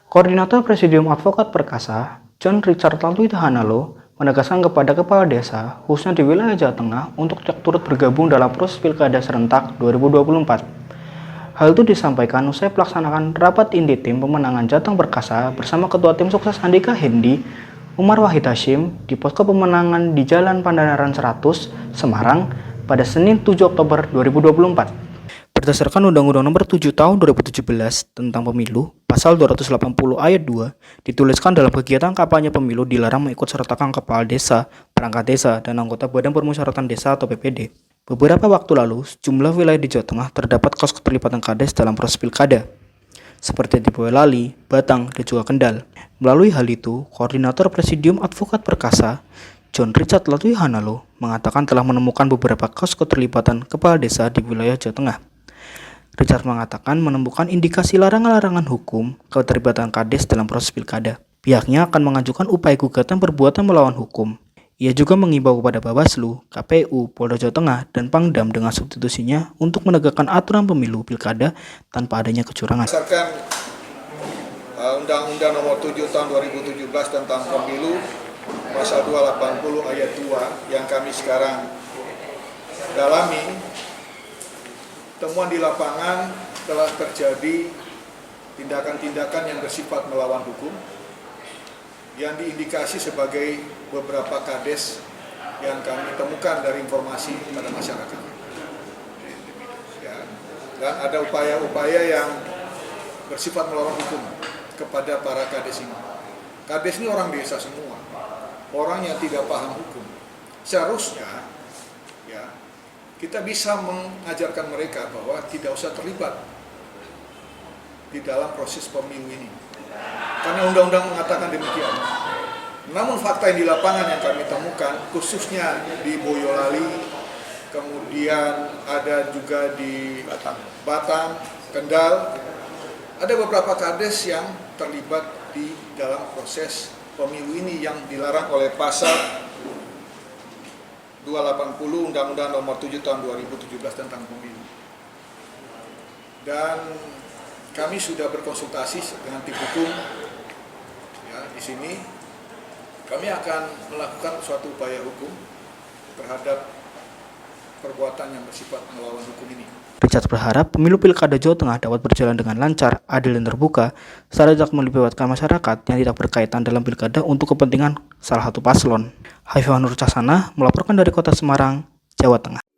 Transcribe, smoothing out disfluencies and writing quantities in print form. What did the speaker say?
Koordinator Presidium Advokat Perkasa, John Richard Laltui Hanalo, menegaskan kepada kepala desa, khususnya di wilayah Jawa Tengah, untuk turut bergabung dalam proses Pilkada serentak 2024. Hal itu disampaikan usai pelaksanaan rapat inti tim pemenangan Jateng Perkasa bersama Ketua Tim Sukses Andika Hendi, Umar Wahid Hashim, di posko pemenangan di Jalan Pandanaran 100, Semarang, pada Senin 7 Oktober 2024. Berdasarkan Undang-Undang Nomor 7 Tahun 2017 tentang Pemilu, Pasal 280 Ayat 2, dituliskan dalam kegiatan kampanye pemilu dilarang mengikut sertakan kepala desa, perangkat desa, dan anggota Badan Permusyawaratan Desa atau BPD. Beberapa waktu lalu, sejumlah wilayah di Jawa Tengah terdapat kasus keterlibatan Kades dalam proses pilkada, seperti di Boyolali, Batang, dan juga Kendal. Melalui hal itu, Koordinator Presidium Advokat Perkasa, John Richard Laltui Hanalo, mengatakan telah menemukan beberapa kasus keterlibatan kepala desa di wilayah Jawa Tengah. Richard mengatakan menemukan indikasi larangan-larangan hukum keterlibatan Kades dalam proses pilkada. Pihaknya akan mengajukan upaya gugatan perbuatan melawan hukum. Ia juga mengimbau kepada Bawaslu, KPU, Polda Jawa Tengah, dan Pangdam dengan substitusinya untuk menegakkan aturan pemilu pilkada tanpa adanya kecurangan. Berdasarkan Undang-Undang Nomor 7 Tahun 2017 tentang Pemilu, Pasal 280 Ayat 2 yang kami sekarang dalami, temuan di lapangan telah terjadi tindakan-tindakan yang bersifat melawan hukum yang diindikasi sebagai beberapa kades yang kami temukan dari informasi pada masyarakat. Ya, dan ada upaya-upaya yang bersifat melawan hukum kepada para kades ini. Kades ini orang desa semua, orang yang tidak paham hukum. Seharusnya ya, kita bisa mengajarkan mereka bahwa tidak usah terlibat di dalam proses pemilu ini. Karena undang-undang mengatakan demikian. Namun fakta yang di lapangan yang kami temukan, khususnya di Boyolali, kemudian ada juga di Batang, Kendal, ada beberapa kades yang terlibat di dalam proses pemilu ini yang dilarang oleh pasal 280 Undang-Undang Nomor 7 Tahun 2017 tentang Pemilu. Dan kami sudah berkonsultasi dengan tim hukum. Ya, di sini kami akan melakukan suatu upaya hukum terhadap perbuatan yang bersifat melawan hukum ini. Richard berharap pemilu pilkada Jawa Tengah dapat berjalan dengan lancar, adil, dan terbuka, serta tidak melibatkan masyarakat yang tidak berkaitan dalam pilkada untuk kepentingan salah satu paslon. Haifah Nur Cahsana melaporkan dari Kota Semarang, Jawa Tengah.